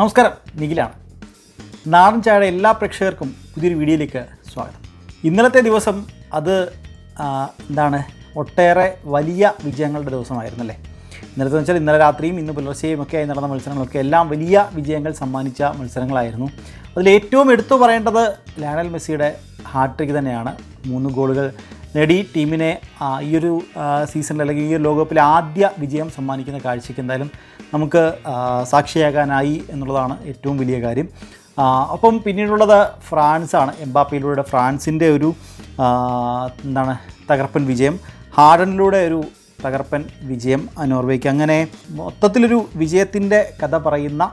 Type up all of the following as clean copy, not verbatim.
നമസ്കാരം, നിഖിലാണ്. നാടൻ ചായയുടെ എല്ലാ പ്രേക്ഷകർക്കും പുതിയൊരു വീഡിയോയിലേക്ക് സ്വാഗതം. ഇന്നലത്തെ ദിവസം അത് ഒട്ടേറെ വലിയ വിജയങ്ങളുടെ ദിവസമായിരുന്നല്ലേ. ഇന്നലത്തെ വെച്ചാൽ ഇന്നലെ രാത്രിയും ഇന്ന് പുലർച്ചെയും ഒക്കെ ആയി നടന്ന മത്സരങ്ങളൊക്കെ എല്ലാം വലിയ വിജയങ്ങൾ സമ്മാനിച്ച മത്സരങ്ങളായിരുന്നു. അതിലേറ്റവും എടുത്തു പറയേണ്ടത് ലയണൽ മെസ്സിയുടെ ഹാട്രിക് തന്നെയാണ്. 3 ഗോളുകൾ നേടി ടീമിനെ ഈയൊരു സീസണിൽ അല്ലെങ്കിൽ ഈ ഒരു ലോകകപ്പിലെ ആദ്യ വിജയം സമ്മാനിക്കുന്ന കാഴ്ചയ്ക്ക് എന്തായാലും നമുക്ക് സാക്ഷിയാകാനായി എന്നുള്ളതാണ് ഏറ്റവും വലിയ കാര്യം. ഒപ്പം പിന്നീടുള്ളത് ഫ്രാൻസാണ്. എംബാപ്പയിലൂടെ ഫ്രാൻസിൻ്റെ ഒരു തകർപ്പൻ വിജയം, ഹാഡനിലൂടെ ഒരു തകർപ്പൻ വിജയം നോർവേയ്ക്ക്. അങ്ങനെ മൊത്തത്തിലൊരു വിജയത്തിൻ്റെ കഥ പറയുന്ന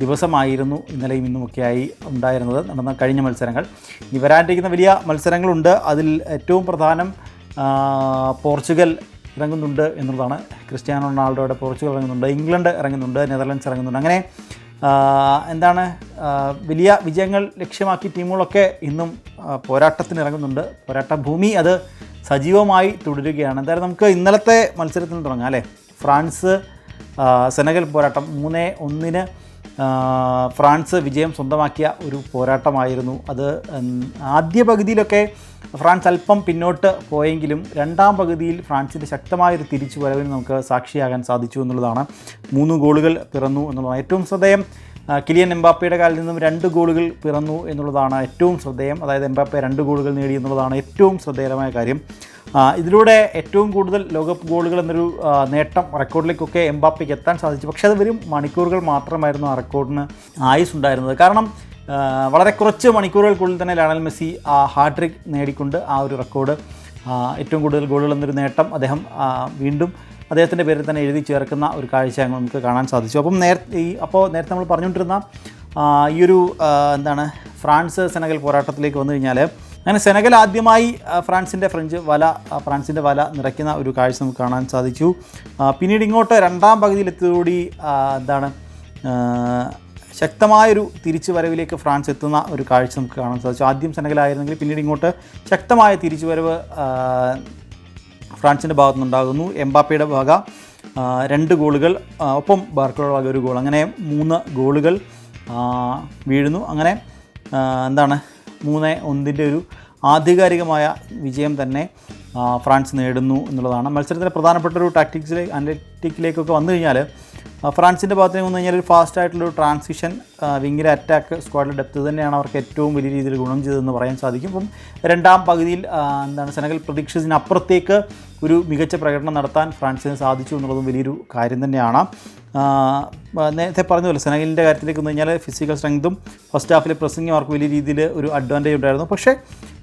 ദിവസമായിരുന്നു ഇന്നലെയും ഇന്നുമൊക്കെയായി ഉണ്ടായിരുന്നത് നടന്ന കഴിഞ്ഞ മത്സരങ്ങൾ. ഇനി വരാനിരിക്കുന്ന വലിയ മത്സരങ്ങളുണ്ട്. അതിൽ ഏറ്റവും പ്രധാനം പോർച്ചുഗൽ ഇറങ്ങുന്നുണ്ട് എന്നുള്ളതാണ്. ക്രിസ്ത്യാനോ റൊണാൾഡോയുടെ പോർച്ചുഗൽ ഇറങ്ങുന്നുണ്ട്, ഇംഗ്ലണ്ട് ഇറങ്ങുന്നുണ്ട്, നെതർലൻഡ്സ് ഇറങ്ങുന്നുണ്ട്. അങ്ങനെ വലിയ വിജയങ്ങൾ ലക്ഷ്യമാക്കി ടീമുകളൊക്കെ ഇന്നും പോരാട്ടത്തിന് ഇറങ്ങുന്നുണ്ട്. പോരാട്ട ഭൂമി അത് സജീവമായി തുടരുകയാണ്. എന്തായാലും നമുക്ക് ഇന്നലത്തെ മത്സരത്തിൽ നിന്ന് തുടങ്ങാം അല്ലേ. ഫ്രാൻസ് സെനഗൽ പോരാട്ടം 3-1 ഫ്രാൻസ് വിജയം സ്വന്തമാക്കിയ ഒരു പോരാട്ടമായിരുന്നു അത്. ആദ്യ പകുതിയിലൊക്കെ ഫ്രാൻസ് അല്പം പിന്നോട്ട് പോയെങ്കിലും രണ്ടാം പകുതിയിൽ ഫ്രാൻസിൻ്റെ ശക്തമായൊരു തിരിച്ചു വരവിന് നമുക്ക് സാക്ഷിയാകാൻ സാധിച്ചു എന്നുള്ളതാണ്. 3 ഗോളുകൾ പിറന്നു എന്നുള്ളതാണ് ഏറ്റവും ശ്രദ്ധേയം. കിലിയൻ എംബാപ്പയുടെ കാലിൽ നിന്നും 2 ഗോളുകൾ പിറന്നു എന്നുള്ളതാണ് ഏറ്റവും ശ്രദ്ധേയം. അതായത് എംബാപ്പെ 2 ഗോളുകൾ നേടി എന്നുള്ളതാണ് ഏറ്റവും ശ്രദ്ധേയമായ കാര്യം. ഇതിലൂടെ ഏറ്റവും കൂടുതൽ ലോകകപ്പ് ഗോളുകൾ എന്നൊരു നേട്ടം റെക്കോർഡിലേക്കൊക്കെ എംബാപ്പയ്ക്ക് എത്താൻ സാധിച്ചു. പക്ഷേ അത് വെറും മണിക്കൂറുകൾ മാത്രമായിരുന്നു ആ റെക്കോർഡിന് ആയുസ് ഉണ്ടായിരുന്നത്. കാരണം വളരെ കുറച്ച് മണിക്കൂറുകൾക്കുള്ളിൽ തന്നെ ലയണൽ മെസ്സി ഹാട്രിക് നേടിക്കൊണ്ട് ആ ഒരു റെക്കോർഡ്, ഏറ്റവും കൂടുതൽ ഗോളുകൾ എന്നൊരു നേട്ടം അദ്ദേഹം വീണ്ടും അദ്ദേഹത്തിൻ്റെ പേരിൽ തന്നെ എഴുതി ചേർക്കുന്ന ഒരു കാഴ്ച നമുക്ക് കാണാൻ സാധിച്ചു. അപ്പം നേരത്തെ നമ്മൾ പറഞ്ഞുകൊണ്ടിരുന്ന ഈ ഒരു ഫ്രാൻസ് സെനഗൽ പോരാട്ടത്തിലേക്ക് വന്നു കഴിഞ്ഞാൽ, അങ്ങനെ സെനഗൽ ആദ്യമായി ഫ്രാൻസിൻ്റെ വല നിറയ്ക്കുന്ന ഒരു കാഴ്ച നമുക്ക് കാണാൻ സാധിച്ചു. പിന്നീട് ഇങ്ങോട്ട് രണ്ടാം പകുതിയിലെത്തിയതോടി ശക്തമായൊരു തിരിച്ചു വരവിലേക്ക് ഫ്രാൻസ് എത്തുന്ന ഒരു കാഴ്ച നമുക്ക് കാണാൻ സാധിച്ചു. ആദ്യം സെനഗലായിരുന്നെങ്കിൽ പിന്നീട് ഇങ്ങോട്ട് ശക്തമായ തിരിച്ചു വരവ് ഫ്രാൻസിൻ്റെ ഭാഗത്തു നിന്നുണ്ടാകുന്നു. എംബാപ്പയുടെ വക 2 ഗോളുകൾ, ഒപ്പം ബാർക്കലോയുടെ വക 1 ഗോൾ, അങ്ങനെ 3 ഗോളുകൾ വീഴുന്നു. അങ്ങനെ 3-1 ഒരു ആധികാരികമായ വിജയം തന്നെ ഫ്രാൻസ് നേടുന്നു എന്നുള്ളതാണ്. മത്സരത്തിൻ്റെ പ്രധാനപ്പെട്ട ഒരു അനലിറ്റിക്കിലേക്കൊക്കെ വന്നു കഴിഞ്ഞാൽ, ഫ്രാൻസിൻ്റെ ഭാഗത്തേക്ക് വന്നു കഴിഞ്ഞാൽ ഒരു ഫാസ്റ്റായിട്ടുള്ളൊരു ട്രാൻസിഷൻ, വിങ്ങിലെ അറ്റാക്ക്, സ്ക്വാഡിലെ ഡെപ്ത് തന്നെയാണ് അവർക്ക് ഏറ്റവും വലിയ രീതിയിൽ ഗുണം ചെയ്തതെന്ന് പറയാൻ സാധിക്കും. ഇപ്പം രണ്ടാം പകുതിയിൽ സെനഗൽ പ്രതീക്ഷിച്ചതിനപ്പുറത്തേക്ക് ഒരു മികച്ച പ്രകടനം നടത്താൻ ഫ്രാൻസിന് സാധിച്ചു എന്നുള്ളതും വലിയൊരു കാര്യം തന്നെയാണ്. നേരത്തെ പറഞ്ഞതുപോലെ സെനഗലിൻ്റെ കാര്യത്തിലേക്ക് വന്നു കഴിഞ്ഞാൽ ഫിസിക്കൽ സ്ട്രെങ്തും ഫസ്റ്റ് ഹാഫിലെ പ്രസിംഗും അവർക്ക് വലിയ രീതിയിൽ ഒരു അഡ്വാൻറ്റേജ് ഉണ്ടായിരുന്നു. പക്ഷേ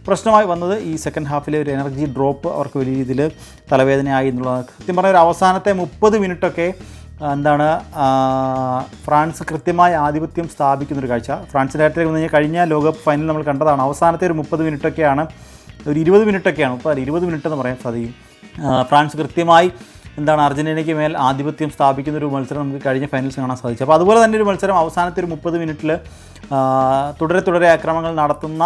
പ്രശ്നമായി വന്നത് ഈ സെക്കൻഡ് ഹാഫിലെ ഒരു എനർജി ഡ്രോപ്പ് അവർക്ക് വലിയ രീതിയിൽ തലവേദനയായി എന്നുള്ളതാണ്. സത്യം പറഞ്ഞാൽ ഒരു അവസാനത്തെ 30 മിനിറ്റൊക്കെ ഫ്രാൻസ് കൃത്യമായ ആധിപത്യം സ്ഥാപിക്കുന്നൊരു കാഴ്ച. ഫ്രാൻസിൻ്റെ കാര്യത്തിലേക്ക് വന്നു കഴിഞ്ഞാൽ കഴിഞ്ഞ ലോകകപ്പ് ഫൈനൽ നമ്മൾ കണ്ടതാണ്. അവസാനത്തെ ഒരു 30 മിനിറ്റൊക്കെയാണ്, ഒരു 20 മിനിറ്റൊക്കെയാണ്, 20 മിനിറ്റ് എന്ന് പറയാൻ സാധിക്കും. ഫ്രാൻസ് കൃത്യമായി അർജൻറ്റീനയ്ക്ക് മേൽ ആധിപത്യം സ്ഥാപിക്കുന്നൊരു മത്സരം നമുക്ക് കഴിഞ്ഞ ഫൈനൽസ് കാണാൻ സാധിച്ചു. അപ്പോൾ അതുപോലെ തന്നെ ഒരു മത്സരം അവസാനത്തെ ഒരു 30 മിനിറ്റിൽ തുടരെ ആക്രമണങ്ങൾ നടത്തുന്ന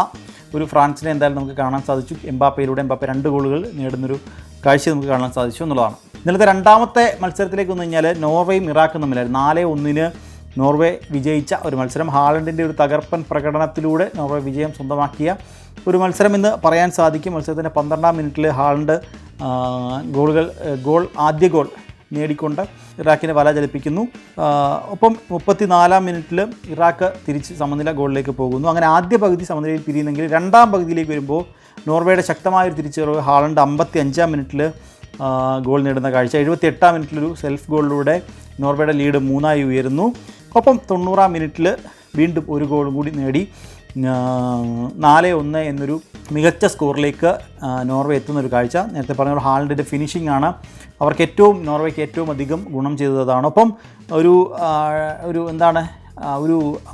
ഒരു ഫ്രാൻസിനെ എന്തായാലും നമുക്ക് കാണാൻ സാധിച്ചു. എംബാപ്പെ 2 ഗോളുകൾ നേടുന്നൊരു കാഴ്ച നമുക്ക് കാണാൻ സാധിച്ചു എന്നുള്ളതാണ്. ഇന്നലത്തെ രണ്ടാമത്തെ മത്സരത്തിലേക്ക് വന്നു കഴിഞ്ഞാൽ നോർവേയും ഇറാഖും തമ്മിലായിരുന്നു. 4-1 നോർവേ വിജയിച്ച ഒരു മത്സരം. ഹാളണ്ടിൻ്റെ ഒരു തകർപ്പൻ പ്രകടനത്തിലൂടെ നോർവേ വിജയം സ്വന്തമാക്കിയ ഒരു മത്സരം എന്ന് പറയാൻ സാധിക്കും. മത്സരത്തിൻ്റെ 12-ാം മിനിറ്റിൽ ഹാളണ്ട് ആദ്യ ഗോൾ നേടിക്കൊണ്ട് ഇറാഖിനെ വല ചലിപ്പിക്കുന്നു. ഒപ്പം 34-ാം മിനിറ്റിൽ ഇറാഖ് തിരിച്ച് സമനില ഗോളിലേക്ക് പോകുന്നു. അങ്ങനെ ആദ്യ പകുതി സമനിലയിൽ പിരിയുന്നെങ്കിൽ രണ്ടാം പകുതിയിലേക്ക് വരുമ്പോൾ നോർവേയുടെ ശക്തമായൊരു തിരിച്ചുവരവ്. ഹാളണ്ട് 55-ാം മിനിറ്റിൽ ഗോൾ നേടുന്ന കാഴ്ച. 78-ാം മിനിറ്റിലൊരു സെൽഫ് ഗോളിലൂടെ നോർവേയുടെ ലീഡ് 3-ആയി ഉയരുന്നു. ഒപ്പം 90-ാം മിനിറ്റിൽ വീണ്ടും 1 ഗോൾ കൂടി നേടി 4-1 എന്നൊരു മികച്ച സ്കോറിലേക്ക് നോർവേ എത്തുന്നൊരു കാഴ്ച. നേരത്തെ പറഞ്ഞ ഹാളണ്ടിൻ്റെ ഫിനിഷിംഗ് ആണ് നോർവേക്ക് ഏറ്റവും അധികം ഗുണം ചെയ്തതാണ്. ഒപ്പം ഒരു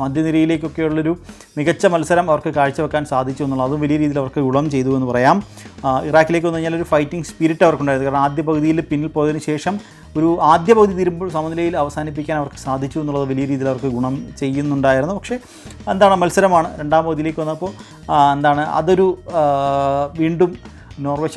മധ്യനിരയിലേക്കൊക്കെയുള്ളൊരു മികച്ച മത്സരം അവർക്ക് കാഴ്ചവെക്കാൻ സാധിച്ചു എന്നുള്ളത് അതും വലിയ രീതിയിൽ അവർക്ക് ഗുണം ചെയ്തു എന്ന് പറയാം. ഇറാഖിലേക്ക് വന്നു കഴിഞ്ഞാൽ ഒരു ഫൈറ്റിംഗ് സ്പിരിറ്റ് അവർക്കുണ്ടായിരുന്നു. കാരണം ആദ്യ പകുതിയിൽ പിന്നിൽ പോയതിന് ശേഷം ഒരു ആദ്യ പകുതി തീരുമ്പോൾ സമനിലയിൽ അവസാനിപ്പിക്കാൻ അവർക്ക് സാധിച്ചു എന്നുള്ളത് വലിയ രീതിയിൽ അവർക്ക് ഗുണം ചെയ്യുന്നുണ്ടായിരുന്നു. പക്ഷേ മത്സരമാണ്. രണ്ടാം പകുതിയിലേക്ക് വന്നപ്പോൾ അതൊരു വീണ്ടും നോർവേ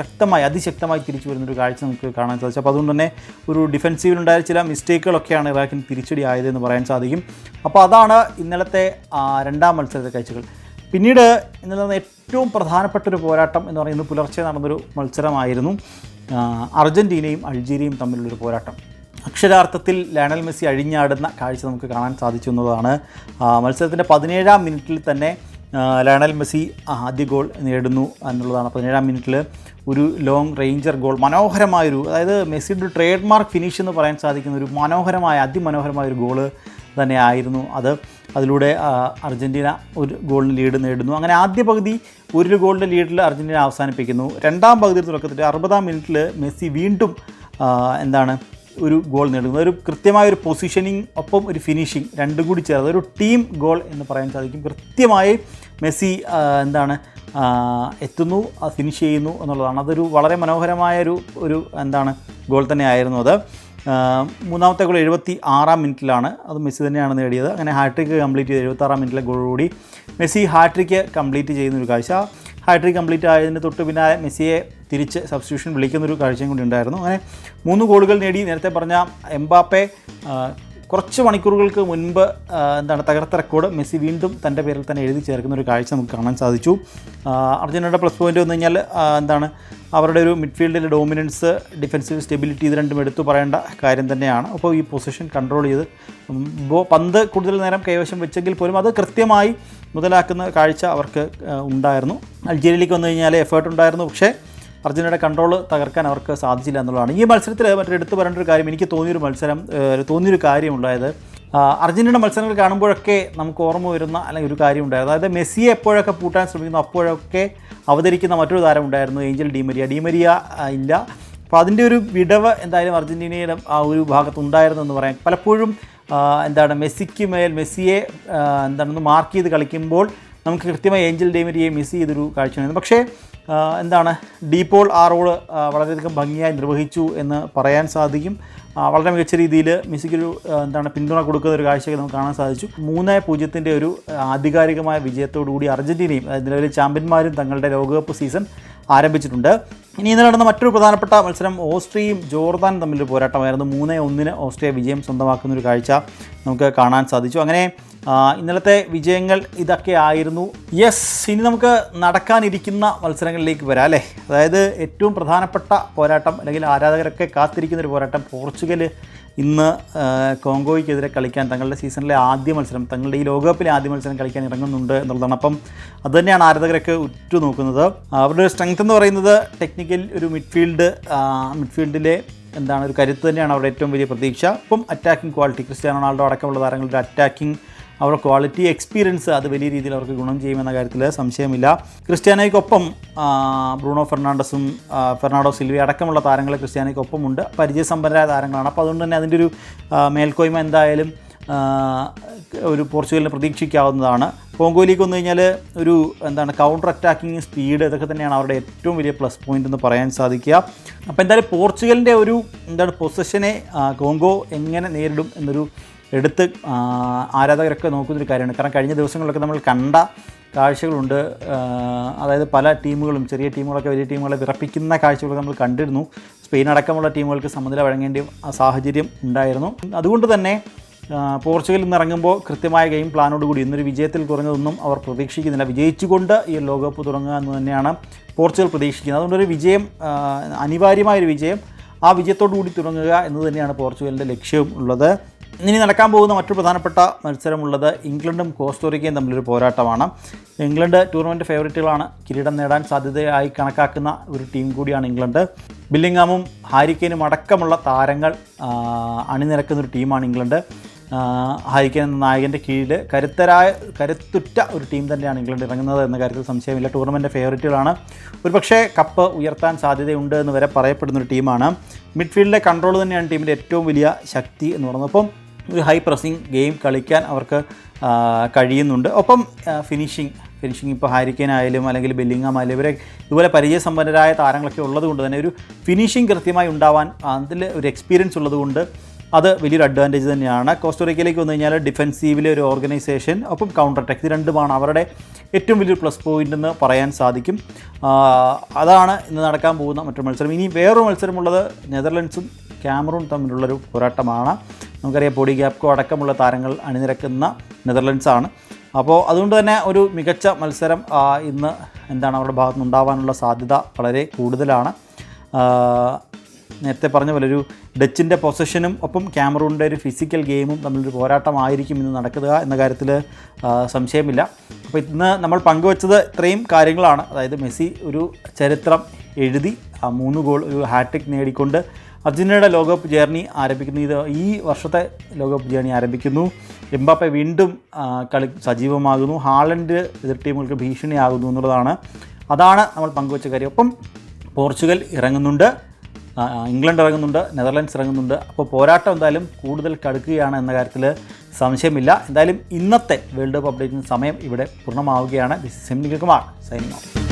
അതിശക്തമായി തിരിച്ചു വരുന്നൊരു കാഴ്ച നമുക്ക് കാണാൻ സാധിച്ചു. അപ്പോൾ അതുകൊണ്ട് തന്നെ ഒരു ഡിഫെൻസീവിലുണ്ടായ ചില മിസ്റ്റേക്കുകളൊക്കെയാണ് ഇറാഖിന് തിരിച്ചടി ആയതെന്ന് പറയാൻ സാധിക്കും. അപ്പോൾ അതാണ് ഇന്നലത്തെ രണ്ടാം മത്സരത്തെ കാഴ്ചകൾ. പിന്നീട് ഇന്നലെ ഏറ്റവും പ്രധാനപ്പെട്ടൊരു പോരാട്ടം എന്ന് പറയുന്നത് പുലർച്ചെ നടന്നൊരു മത്സരമായിരുന്നു. അർജൻറ്റീനയും അൾജീരിയയും തമ്മിലുള്ളൊരു പോരാട്ടം. അക്ഷരാർത്ഥത്തിൽ ലയണൽ മെസ്സി അഴിഞ്ഞാടുന്ന കാഴ്ച നമുക്ക് കാണാൻ സാധിച്ചു എന്നതാണ്. മത്സരത്തിൻ്റെ 17-ാം മിനിറ്റിൽ തന്നെ ലയണൽ മെസ്സി ആദ്യ ഗോൾ നേടുന്നു എന്നുള്ളതാണ്. 17-ാം മിനിറ്റിൽ ഒരു ലോങ് റേഞ്ചർ ഗോൾ, മനോഹരമായൊരു, അതായത് മെസ്സിയുടെ ഒരു ട്രേഡ് മാർക്ക് ഫിനിഷ് എന്ന് പറയാൻ സാധിക്കുന്ന ഒരു അതിമനോഹരമായൊരു ഗോള് തന്നെയായിരുന്നു അത്. അതിലൂടെ അർജൻറ്റീന ഒരു ഗോളിന് ലീഡ് നേടുന്നു. അങ്ങനെ ആദ്യ പകുതി ഒരു ഗോളിൻ്റെ ലീഡിൽ അർജൻറ്റീന അവസാനിപ്പിക്കുന്നു. രണ്ടാം പകുതി തുടക്കത്തിൽ 60-ാം മിനിറ്റിൽ മെസ്സി വീണ്ടും ഒരു ഗോൾ നേടുന്നു. ഒരു കൃത്യമായൊരു പൊസിഷനിങ് ഒപ്പം ഒരു ഫിനിഷിങ് രണ്ടും കൂടി ചേർന്ന് ഒരു ടീം ഗോൾ എന്ന് പറയാൻ സാധിക്കും. കൃത്യമായി മെസ്സി എത്തുന്നു, ഫിനിഷ് ചെയ്യുന്നു എന്നുള്ളതാണ്. അതൊരു വളരെ മനോഹരമായൊരു ഗോൾ തന്നെയായിരുന്നു അത്. മൂന്നാമത്തെ ഗോൾ 76-ാം മിനിറ്റിലാണ്. അത് മെസ്സി തന്നെയാണ് നേടിയത്. അങ്ങനെ ഹാട്രിക്ക് കംപ്ലീറ്റ് ചെയ്ത് 76-ാം മിനിറ്റിലെ ഗോളോടുകൂടി മെസ്സി ഹാട്രിക്ക് കംപ്ലീറ്റ് ചെയ്യുന്നൊരു കാഴ്ച. ഹാട്രിക്ക് കംപ്ലീറ്റ് ആയതിന് തൊട്ട് പിന്നാലെ മെസ്സിയെ തിരിച്ച് സബ്സ്റ്റിറ്റ്യൂഷൻ വിളിക്കുന്നൊരു കാഴ്ചയും കൂടി ഉണ്ടായിരുന്നു. അങ്ങനെ 3 ഗോളുകൾ നേടി. നേരത്തെ പറഞ്ഞ എംബാപ്പെ കുറച്ച് മണിക്കൂറുകൾക്ക് മുൻപ് തകർത്ത റെക്കോർഡ് മെസ്സി വീണ്ടും തൻ്റെ പേരിൽ തന്നെ എഴുതി ചേർക്കുന്ന ഒരു കാഴ്ച നമുക്ക് കാണാൻ സാധിച്ചു. അർജൻറ്റീനയുടെ പ്ലസ് പോയിൻ്റ് വന്നു കഴിഞ്ഞാൽ അവരുടെ ഒരു മിഡ്ഫീൽഡിലെ ഡോമിനൻസ്, ഡിഫൻസീവ് സ്റ്റെബിലിറ്റി, ഇത് രണ്ടും എടുത്തു പറയേണ്ട കാര്യം തന്നെയാണ്. അപ്പോൾ ഈ പൊസിഷൻ കൺട്രോൾ ചെയ്ത് പന്ത് കൂടുതൽ നേരം കൈവശം വെച്ചെങ്കിൽ പോലും അത് കൃത്യമായി മുതലാക്കുന്ന കാഴ്ച അവർക്ക് ഉണ്ടായിരുന്നു. അൾജീരിയയിലേക്ക് വന്നു കഴിഞ്ഞാൽ എഫേർട്ട് ഉണ്ടായിരുന്നു, പക്ഷേ അർജൻറ്റീനയുടെ കൺട്രോൾ തകർക്കാൻ അവർക്ക് സാധിച്ചില്ല എന്നുള്ളതാണ്. ഈ മത്സരത്തിൽ മറ്റൊരു എടുത്തു പറയേണ്ട ഒരു കാര്യം, എനിക്ക് തോന്നിയൊരു കാര്യമുണ്ടായത്, അർജൻറ്റീന മത്സരങ്ങൾ കാണുമ്പോഴൊക്കെ നമുക്ക് ഓർമ്മ വരുന്ന അല്ലെങ്കിൽ ഒരു കാര്യം ഉണ്ടായിരുന്നു. അതായത് മെസ്സിയെ എപ്പോഴൊക്കെ പൂട്ടാൻ ശ്രമിക്കുന്നു അപ്പോഴൊക്കെ അവതരിക്കുന്ന മറ്റൊരു താരം ഉണ്ടായിരുന്നു, ഏഞ്ചൽ ഡിമരിയ ഇല്ല. അപ്പോൾ അതിൻ്റെ ഒരു വിടവ് എന്തായാലും അർജൻറ്റീനയുടെ ആ ഒരു ഭാഗത്തുണ്ടായിരുന്നു എന്ന് പറയാം. പലപ്പോഴും മെസ്സിയെ മാർക്ക് ചെയ്ത് കളിക്കുമ്പോൾ നമുക്ക് കൃത്യമായി ഏഞ്ചൽ ഡിമരിയെ മിസ് ചെയ്തൊരു കാഴ്ചയായിരുന്നു. പക്ഷേ ഡീപോൾ ആ റോള് വളരെയധികം ഭംഗിയായി നിർവഹിച്ചു എന്ന് പറയാൻ സാധിക്കും. വളരെ മികച്ച രീതിയിൽ മെസ്സിക്കൊരു പിന്തുണ കൊടുക്കുന്ന ഒരു കാഴ്ചയൊക്കെ നമുക്ക് കാണാൻ സാധിച്ചു. 3-0 ഒരു ആധികാരികമായ വിജയത്തോടുകൂടി അർജൻറ്റീനയും നിലവിലെ ചാമ്പ്യന്മാരും തങ്ങളുടെ ലോകകപ്പ് സീസൺ ആരംഭിച്ചിട്ടുണ്ട്. ഇനി ഇന്നലെ നടന്ന മറ്റൊരു പ്രധാനപ്പെട്ട മത്സരം ഓസ്ട്രിയയും ജോർദാനും തമ്മിലൊരു പോരാട്ടമായിരുന്നു. 3-1 ഓസ്ട്രിയ വിജയം സ്വന്തമാക്കുന്നൊരു കാഴ്ച നമുക്ക് കാണാൻ സാധിച്ചു. അങ്ങനെ ഇന്നലത്തെ വിജയങ്ങൾ ഇതൊക്കെ ആയിരുന്നു. ഇനി നമുക്ക് നടക്കാനിരിക്കുന്ന മത്സരങ്ങളിലേക്ക് വരാം അല്ലേ. അതായത് ഏറ്റവും പ്രധാനപ്പെട്ട പോരാട്ടം, അല്ലെങ്കിൽ ആരാധകരൊക്കെ കാത്തിരിക്കുന്നൊരു പോരാട്ടം, പോർച്ചുഗൽ ഇന്ന് കോങ്കോയ്ക്കെതിരെ കളിക്കാൻ തങ്ങളുടെ സീസണിലെ ആദ്യ മത്സരം, തങ്ങളുടെ ഈ ലോകകപ്പിലെ ആദ്യ മത്സരം കളിക്കാൻ ഇറങ്ങുന്നുണ്ട് എന്നുള്ളതാണ്. അപ്പം അതുതന്നെയാണ് ആരാധകരൊക്കെ ഉറ്റുനോക്കുന്നത്. അവരുടെ സ്ട്രെങ്ത് എന്ന് പറയുന്നത് ടെക്നിക്കൽ ഒരു മിഡ്ഫീൽഡിലെ ഒരു കരുത്ത് തന്നെയാണ് അവരുടെ ഏറ്റവും വലിയ പ്രതീക്ഷ. ഇപ്പം അറ്റാക്കിംഗ് ക്വാളിറ്റി, ക്രിസ്ത്യാനോ റൊണാൾഡോ അടക്കമുള്ള താരങ്ങളുടെ അറ്റാക്കിംഗ്, അവരുടെ ക്വാളിറ്റി, എക്സ്പീരിയൻസ് അത് വലിയ രീതിയിൽ അവർക്ക് ഗുണം ചെയ്യുമെന്ന കാര്യത്തിൽ സംശയമില്ല. ക്രിസ്ത്യാനോയ്ക്കൊപ്പം ബ്രൂണോ ഫെർണാണ്ടസും ഫെർണാണ്ടോ സിൽവ അടക്കമുള്ള താരങ്ങൾ ക്രിസ്ത്യാനോയ്ക്കൊപ്പമുണ്ട്. പരിചയസമ്പന്നരായ താരങ്ങളാണ്. അപ്പോൾ അതുകൊണ്ട് തന്നെ അതിൻ്റെ ഒരു മേൽക്കോയ്മ എന്തായാലും ഒരു പോർച്ചുഗലിന് പ്രതീക്ഷിക്കാവുന്നതാണ്. കോങ്കോയിലേക്ക് വന്നു കഴിഞ്ഞാൽ ഒരു കൗണ്ടർ അറ്റാക്കിങ് സ്പീഡ്, ഇതൊക്കെ തന്നെയാണ് അവരുടെ ഏറ്റവും വലിയ പ്ലസ് പോയിൻ്റ് എന്ന് പറയാൻ സാധിക്കുക. അപ്പോൾ എന്തായാലും പോർച്ചുഗലിൻ്റെ ഒരു പൊസിഷനെ കോങ്കോ എങ്ങനെ നേരിടും എന്നൊരു എടുത്ത് ആരാധകരൊക്കെ നോക്കുന്നൊരു കാര്യമാണ്. കാരണം കഴിഞ്ഞ ദിവസങ്ങളിലൊക്കെ നമ്മൾ കണ്ട കാഴ്ചകളുണ്ട്. അതായത് പല ടീമുകളും, ചെറിയ ടീമുകളൊക്കെ വലിയ ടീമുകളെ വിറപ്പിക്കുന്ന കാഴ്ചകളൊക്കെ നമ്മൾ കണ്ടിരുന്നു. സ്പെയിൻ അടക്കമുള്ള ടീമുകൾക്ക് സമനില വഴങ്ങേണ്ട സാഹചര്യം ഉണ്ടായിരുന്നു. അതുകൊണ്ട് തന്നെ പോർച്ചുഗൽ ഇറങ്ങുമ്പോൾ കൃത്യമായ ഗെയിം പ്ലാനോടുകൂടി ഇന്നൊരു വിജയത്തിൽ കുറഞ്ഞതൊന്നും അവർ പ്രതീക്ഷിക്കുന്നില്ല. വിജയിച്ചുകൊണ്ട് ഈ ലോകകപ്പ് തുടങ്ങുക എന്ന് തന്നെയാണ് പോർച്ചുഗൽ പ്രതീക്ഷിക്കുന്നത്. അതുകൊണ്ടൊരു വിജയം, അനിവാര്യമായൊരു വിജയം, ആ വിജയത്തോടു കൂടി തുടങ്ങുക എന്നത് തന്നെയാണ് പോർച്ചുഗലിൻ്റെ ലക്ഷ്യവും ഉള്ളത്. ഇനി നടക്കാൻ പോകുന്ന മറ്റൊരു പ്രധാനപ്പെട്ട മത്സരമുള്ളത് ഇംഗ്ലണ്ടും കോസ്റ്റോറിക്കയും തമ്മിലൊരു പോരാട്ടമാണ്. ഇംഗ്ലണ്ട് ടൂർണമെൻറ്റ് ഫേവറേറ്റുകളാണ്, കിരീടം നേടാൻ സാധ്യതയായി കണക്കാക്കുന്ന ഒരു ടീം കൂടിയാണ് ഇംഗ്ലണ്ട്. ബില്ലിംഗാമും ഹാരി കെയ്നും അടക്കമുള്ള താരങ്ങൾ അണിനിരക്കുന്നൊരു ടീമാണ് ഇംഗ്ലണ്ട്. ഹാരി കെയ്ൻ എന്ന നായകൻ്റെ കീഴിൽ കരുത്തുറ്റ ഒരു ടീം തന്നെയാണ് ഇംഗ്ലണ്ട് ഇറങ്ങുന്നത് എന്ന കാര്യത്തിൽ സംശയമില്ല. ടൂർണമെൻറ്റ് ഫേവറേറ്റുകളാണ്. ഒരുപക്ഷെ കപ്പ് ഉയർത്താൻ സാധ്യതയുണ്ട് എന്ന് വരെ പറയപ്പെടുന്നൊരു ടീമാണ്. മിഡ്ഫീൽഡിലെ കൺട്രോൾ തന്നെയാണ് ടീമിൻ്റെ ഏറ്റവും വലിയ ശക്തി എന്ന് പറയുന്നത്. അപ്പം ഒരു ഹൈ പ്രസ്സിങ് ഗെയിം കളിക്കാൻ അവർക്ക് കഴിയുന്നുണ്ട്. ഒപ്പം ഫിനിഷിങ് ഇപ്പോൾ ഹാരി കെയ്ൻ ആയാലും അല്ലെങ്കിൽ ബെല്ലിംഗാം ആയാലും ഇവരെ ഇതുപോലെ പരിചയസമ്പന്നരായ താരങ്ങളൊക്കെ ഉള്ളത് കൊണ്ട് തന്നെ ഒരു ഫിനിഷിങ് കൃത്യമായി ഉണ്ടാവാൻ അതിൽ ഒരു എക്സ്പീരിയൻസ് ഉള്ളതുകൊണ്ട് അത് വലിയൊരു അഡ്വാൻറ്റേജ് തന്നെയാണ്. കോസ്റ്ററിക്കയിലേക്ക് വന്നു കഴിഞ്ഞാൽ ഡിഫെൻസീവിലെ ഒരു ഓർഗനൈസേഷൻ, ഒപ്പം കൗണ്ടർ അറ്റാക്ക്, ഇത് രണ്ടുമാണ് അവരുടെ ഏറ്റവും വലിയൊരു പ്ലസ് പോയിൻ്റ് എന്ന് പറയാൻ സാധിക്കും. അതാണ് ഇന്ന് നടക്കാൻ പോകുന്ന മറ്റൊരു മത്സരം. ഇനി വേറൊരു മത്സരമുള്ളത് നെതർലൻഡ്സും ക്യാമറൂൺ തമ്മിലുള്ളൊരു പോരാട്ടമാണ്. നമുക്കറിയാം ബോഡി ഗ്യാപ്കോ അടക്കമുള്ള താരങ്ങൾ അണിനിരക്കുന്ന നെതർലൻഡ്സാണ്. അപ്പോൾ അതുകൊണ്ട് തന്നെ ഒരു മികച്ച മത്സരം ഇന്ന് അവരുടെ ഭാഗത്തു നിന്നുണ്ടാവാനുള്ള സാധ്യത വളരെ കൂടുതലാണ്. നേരത്തെ പറഞ്ഞ പോലെ ഒരു ഡച്ചിൻ്റെ പൊസഷനും ഒപ്പം ക്യാമറൂണിൻ്റെ ഒരു ഫിസിക്കൽ ഗെയിമും തമ്മിലൊരു പോരാട്ടമായിരിക്കും ഇന്ന് നടക്കുക എന്ന കാര്യത്തിൽ സംശയമില്ല. അപ്പോൾ ഇന്ന് നമ്മൾ പങ്കുവച്ചത് ഇത്രയും കാര്യങ്ങളാണ്. അതായത് മെസ്സി ഒരു ചരിത്രം എഴുതി 3 ഗോൾ, ഒരു ഹാട്രിക് നേടിക്കൊണ്ട് അർജൻറ്റീനയുടെ ലോകകപ്പ് ജേർണി ആരംഭിക്കുന്നു. ഈ വർഷത്തെ ലോകകപ്പ് ജേർണി ആരംഭിക്കുന്നു. എംബാപ്പെ വീണ്ടും കളി സജീവമാകുന്നു. ഹാലൻഡ് എതിർ ടീമുകൾക്ക് ഭീഷണിയാകുന്നു എന്നുള്ളതാണ്. അതാണ് നമ്മൾ പങ്കുവച്ച കാര്യം. ഒപ്പം പോർച്ചുഗൽ ഇറങ്ങുന്നുണ്ട്, ഇംഗ്ലണ്ട് ഇറങ്ങുന്നുണ്ട്, നെതർലൻഡ്സ് ഇറങ്ങുന്നുണ്ട്. അപ്പോൾ പോരാട്ടം എന്തായാലും കൂടുതൽ കടുക്കുകയാണ് എന്ന കാര്യത്തിൽ സംശയമില്ല. എന്തായാലും ഇന്നത്തെ വേൾഡ് കപ്പ് അപ്ഡേറ്റിന് സമയം ഇവിടെ പൂർണ്ണമാവുകയാണ്. This is M Nikhil Kumar signing of.